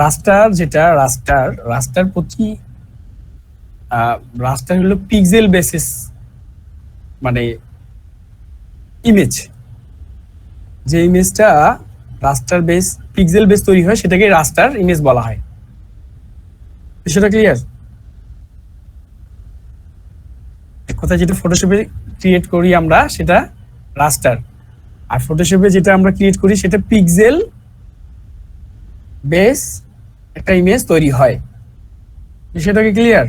রাস্টার যেটা রাস্টার প্রতি রাস্টার হলো পিক্সেল বেসিস মানে ইমেজ, যে ইমেজটা রাস্টার বেস পিক্সেল বেস তৈরি হয় সেটাকে রাস্টার ইমেজ বলা হয়। বিষয়টা ক্লিয়ার? এক কথা যেটা ফটোশপে ক্রিয়েট করি আমরা সেটা রাস্টার, আর ফটোশপে যেটা আমরা ক্রিয়েট করি সেটা পিক্সেল বেস একটা ইমেজ তৈরি হয়। বিষয়টা কি ক্লিয়ার?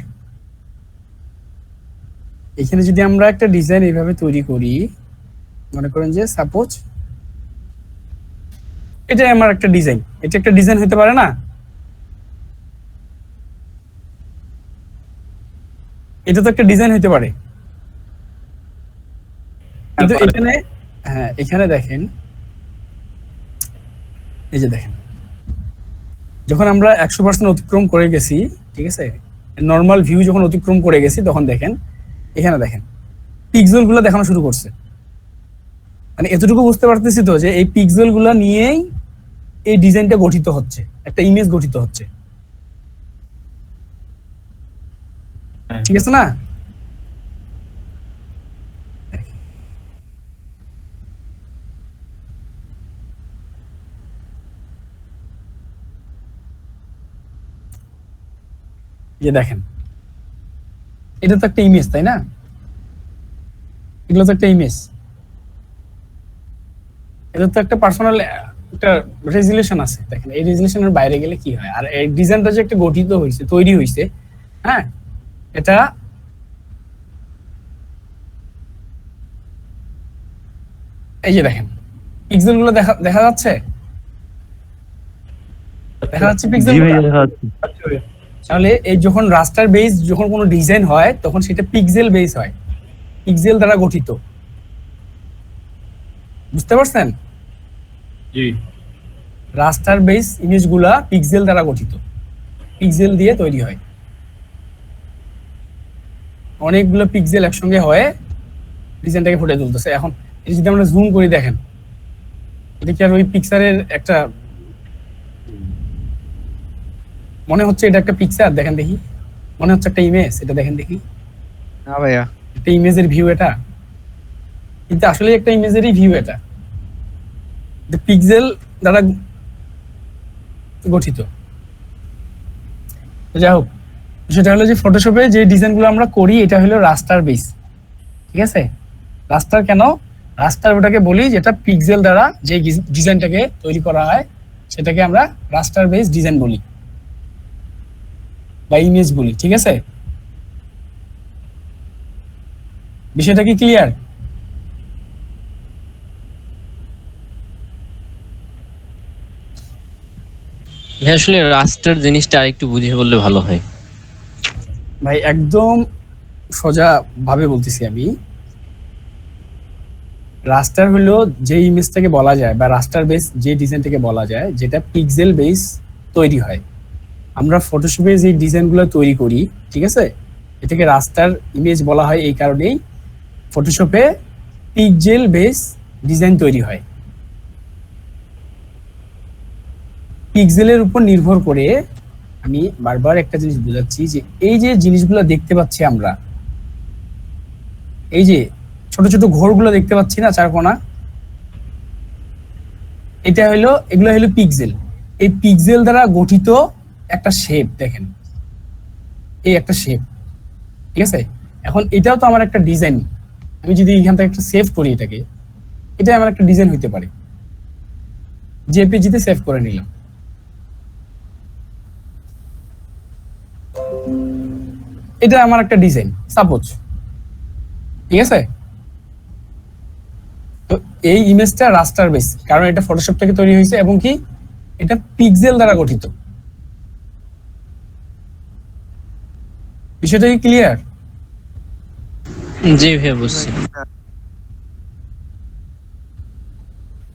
এখানে যদি আমরা একটা ডিজাইন এইভাবে তৈরি করি, মনে করেন যে সাপোজ এটাই আমার একটা ডিজাইন, এটা একটা ডিজাইন হতে পারে না? এটা তো একটা ডিজাইন হতে পারে, কিন্তু এখানে এখানে দেখেন, এই যে দেখেন, যখন আমরা 100% অতিক্রম করে গেছি, ঠিক আছে, নর্মাল ভিউ যখন অতিক্রম করে গেছি তখন দেখেন এখানে দেখেন পিক্সেল গুলো দেখানো শুরু করছে। মানে এতটুকু বুঝতে পারতেছি তো যে এই পিক্সেল গুলো নিয়েই এই ডিজাইনটা গঠিত হচ্ছে, একটা ইমেজ গঠিত হচ্ছে, ঠিক আছে না? যে দেখেন এটা তো একটা ইমেজ, তাই না? এগুলো তো একটা ইমেজ, এটা তো একটা পার্সোনাল একটা রেজুলেশন আছে। দেখেন এই রেজুলেশনের বাইরে গেলে কি হয়, আর এই ডিজাইনটা যে একটা গঠিত হয়েছে, তৈরি হয়েছে, হ্যাঁ, এটা এই যে দেখেন পিক্সেল গুলো দেখা যাচ্ছে, দেখা যাচ্ছে পিক্সেল গুলো। তাহলে এই যখন রাস্টার বেস যখন কোনো ডিজাইন হয় তখন সেটা পিক্সেল বেস হয়, পিক্সেল দ্বারা গঠিত। বুঝতে পারছেন? জি। রাস্টার বেস ইমেজগুলা পিক্সেল দ্বারা গঠিত, পিক্সেল দিয়ে তৈরি হয়, অনেকগুলো পিক্সেল একসঙ্গে হয়ে ডিজাইনটাকে ফুটে তুলতেছে। এখন এটা যদি আমরা জুম করি দেখেন, এটা কি আর ওই পিকচারের একটা মনে হচ্ছে? এটা একটা পিকচার, দেখেন দেখি, মনে হচ্ছে একটা ইমেজ, এটা দেখেন দেখি। না ভাইয়া, একটা ইমেজের ভিউ এটা, কিন্তু আসলে একটা ইমেজেরই ভিউ এটা, পিক্সেল দ্বারা গঠিত। যাই হোক, সেটা হলো যে ফটোশপে যে ডিজাইনগুলো আমরা করি এটা হলো রাস্টার বেস, ঠিক আছে? রাস্টার কেন? রাস্টার ওটাকে বলি যেটা পিক্সেল দ্বারা যে ডিজাইনটাকে তৈরি করা হয় সেটাকে আমরা রাস্টার বেস ডিজাইন বলি বা ইমেজ বলি, ঠিক আছে? বিষয়টা কি ক্লিয়ার? আসলে রাস্টার জিনিসটা আরেকটু বুঝিয়ে বললে ভালো হয় ভাই একদম সোজা ভাবে বলতেছি আমি। রাস্টার হলো যে ইমেজটাকে বলা যায় বা রাস্টার বেস যে ডিজাইনটাকে বলা যায় যেটা পিক্সেল বেস তৈরি হয়। আমরা ফটোশপে যে ডিজাইনগুলো তৈরি করি, ঠিক আছে, এটাকে রাস্টার ইমেজ বলা হয় এই কারণেই ফটোশপে পিক্সেল বেস ডিজাইন তৈরি হয়। পিক্সেলের উপর নির্ভর করে, আমি বারবার একটা জিনিস বোঝাচ্ছি যে এই যে জিনিসগুলো দেখতে পাচ্ছি আমরা, এই যে ছোট ছোট ঘরগুলো দেখতে পাচ্ছি না চারকোনা, এটা হলো, এগুলো হলো পিক্সেল। এই পিক্সেল দ্বারা গঠিত একটা শেপ, দেখেন এই একটা শেপ, ঠিক আছে? এখন এটাও তো আমার একটা ডিজাইন, আমি যদি এখান থেকে একটা সেভ করি এটাকে, এটা আমার একটা ডিজাইন হইতে পারে, জেপিজিতে সেভ করে নিলাম, এটা আমার একটা ডিজাইন সাপোজ, ঠিক আছে? তো এই ইমেজটা রাস্টার বেস, কারণ এটা ফটোশপ থেকে তৈরি হয়েছে এবং কি এটা পিক্সেল দ্বারা গঠিত। বিষয়টা কি ক্লিয়ার? জি ভাইয়া বুঝছি।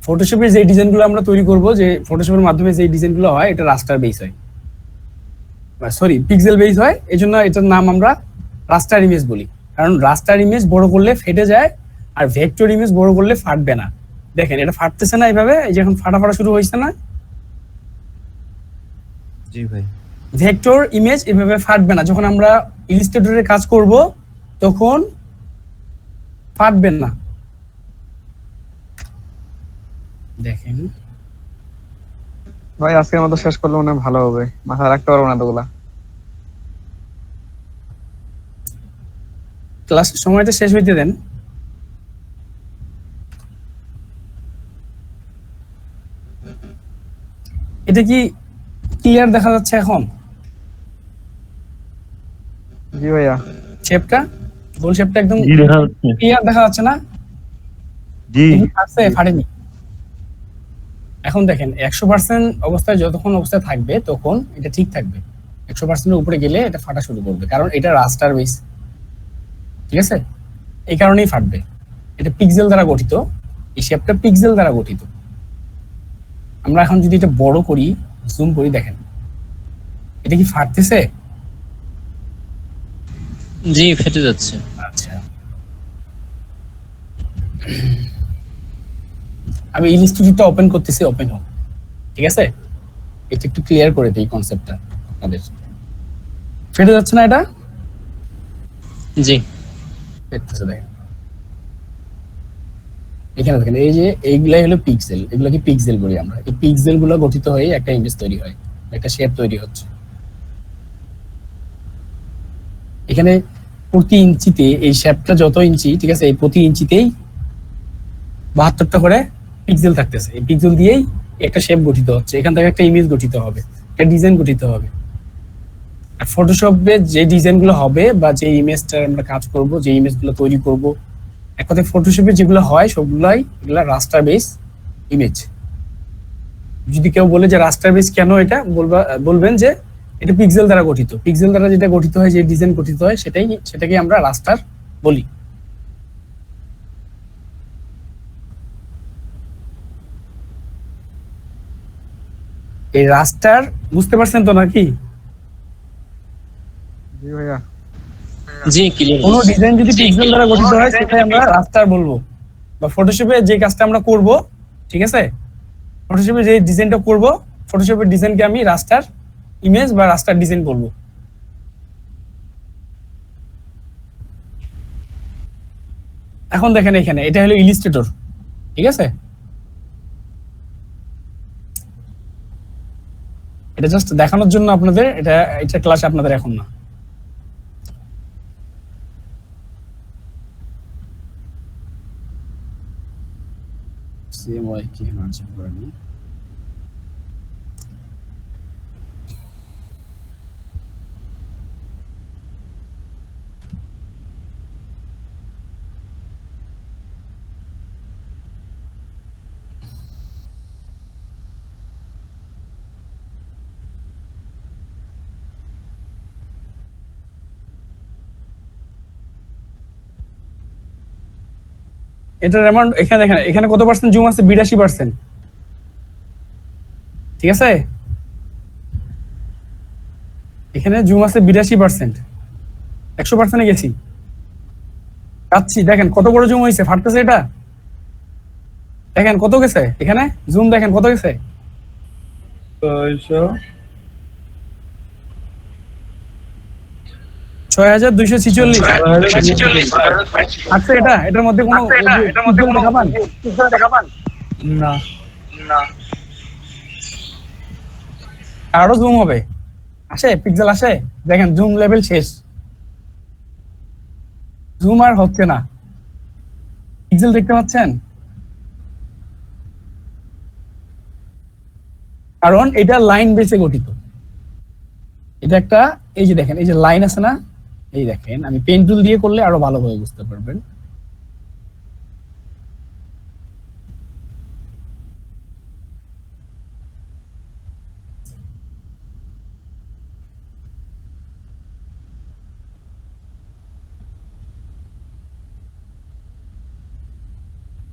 ফটোশপের যে ডিজাইনগুলো আমরা তৈরি করব, যে ফটোশপের মাধ্যমে যে ডিজাইনগুলো হয় এটা রাস্টার বেস হয়, সরি পিক্সেল বেস হয়, এই জন্য এটার নাম আমরা রাস্টার ইমেজ বলি। কারণ রাস্টার ইমেজ বড় করলে ফেটে যায়, আর ভেক্টর ইমেজ বড় করলে ফাটবে না। দেখেন এটা ফাটতেছে না এইভাবে, এই যে এখন ফাটা ফাটা শুরু হয়েছে না, জি ভাই। ভেক্টর ইমেজ এভাবে ফাটবে না। যখন আমরা ইলাস্ট্রেটরে কাজ করব তখন ফাটবে না। দেখেন ভাই আজকের মতো শেষ করলে মনে হয় ভালো হবে, মাথা রাখতে পারবো না এতগুলা। ক্লাস সময়টা শেষ হইতে দেন। এটা কি ক্লিয়ার দেখা যাচ্ছে এখন? জি ভাইয়া। শেপটা, গোল শেপটা একদম জি দেখা যাচ্ছে। ক্লিয়ার দেখা যাচ্ছে না? জি দেখি ফাটছে, ফাটেনি। এখন দেখেন 100% অবস্থায় যতক্ষণ অবস্থায় থাকবে তখন এটা ঠিক থাকবে। 100% এর উপরে গেলে এটা ফাটা শুরু করবে, কারণ এটা রাস্টার বেস। ঠিক আছে, এই কারণেই ফাটবে। এটা পিক্সেল দ্বারা গঠিত, এই শেপটা পিক্সেল দ্বারা গঠিত। আমরা এখন যদি এটা বড় করি, জুম করি, দেখেন এটা কি ফাটতেছে? জি ফেটে যাচ্ছে। আচ্ছা, আমি ইলাস্ট্রেটরটা ওপেন করতেছি, ওপেন হোক। ঠিক আছে, এটা একটু ক্লিয়ার করে দিই কনসেপ্টটা আপনাদের। ফেটে যাচ্ছে না এটা? জি ফেটতেছে, দেখেন এখানে দেখেন, এই যে এইগুলাই হলো পিক্সেল, এগুলোকে পিক্সেল বলি আমরা। এই পিক্সেল গুলো গঠিত হয়ে একটা ইমেজ তৈরি হয়, একটা শেপ তৈরি হচ্ছে। এখানে প্রতি ইঞ্চিতে এই শেপটা যত ইঞ্চি, ঠিক আছে, এই প্রতি ইঞ্চিতেই 72টা করে পিক্সেল থাকতেছে। এই পিক্সেল দিয়েই একটা শেপ গঠিত হচ্ছে, এখান থেকে একটা ইমেজ গঠিত হবে, একটা ডিজাইন গঠিত হবে। আর ফটোশপে যে ডিজাইন গুলো হবে বা যে ইমেজটা আমরা কাজ করব, যে ইমেজ গুলো তৈরি করব, এক কথায় ফটোশপে যেগুলো হয় সবগুলাই এগুলা রাস্টার বেস ইমেজ। যদি কেউ বলে যে রাস্টার বেস কেন, এটা বলবেন যে এটা পিক্সেল দ্বারা গঠিত। পিক্সেল দ্বারা যেটা গঠিত হয়, যে ডিজাইন গঠিত হয়, সেটাকে আমরা রাস্টার বলি। এই রাস্টার বুঝতে পারছেন তো নাকি? জি ভাইয়া। জি ক্লিয়ার। কোনো ডিজাইন যদি পিক্সেল দ্বারা গঠিত হয় সেটাই আমরা রাস্টার বলবো। বা ফটোশপে যে কাজটা আমরা করব, ঠিক আছে, ফটোশপে যে ডিজাইনটা করব, ফটোশপের ডিজাইনকে আমি রাস্টার ইমেজ বা রাস্টার ডিজাইন বলবো। এখন দেখেন এখানে এটা হলো ইলাস্ট্রেটর, ঠিক আছে। এটা জাস্ট দেখানোর জন্য আপনাদের, এটা ক্লাস আপনাদের এখন না। CMY কি মার্জিন করেনি? এটার অ্যামাউন্ট এখানে দেখেন, এখানে কত পার্সেন্ট জুম আছে? 82%। ঠিক আছে, এখানে জুম আছে 82%। 100%-এ গেছি, যাচ্ছি। দেখেন কত বড় জুম হয়েছে, ফাটতেছে এটা। দেখেন কত গেছে, এখানে জুম দেখেন কত গেছে, 6246। আচ্ছা, এটার মধ্যে কোনো দেখাবান? না। আরো জুম হবে, আসে পিক্সেল আসে, দেখেন জুম লেভেল শেষ, জুম আর হচ্ছে না। পিক্সেল দেখতে পাচ্ছেন? কারণ এটা লাইন বেসে গঠিত। এটা একটা, এই যে দেখেন, এই যে লাইন আছে না, এই দেখেন, আমি পেন টুল দিয়ে করলে আরো ভালোভাবে বুঝতে পারবেন।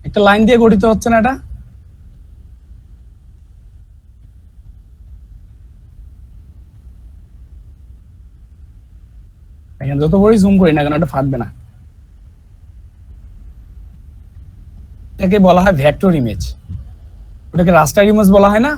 একটা লাইন দিয়ে গঠিত হচ্ছে না এটা? দেখেন যত বড়ই জুম করি না কেন এটা ফাটবে না। এটাকে বলা হয় ভেক্টর ইমেজ, ওটাকে রাস্টার ইমেজ বলা হয় না।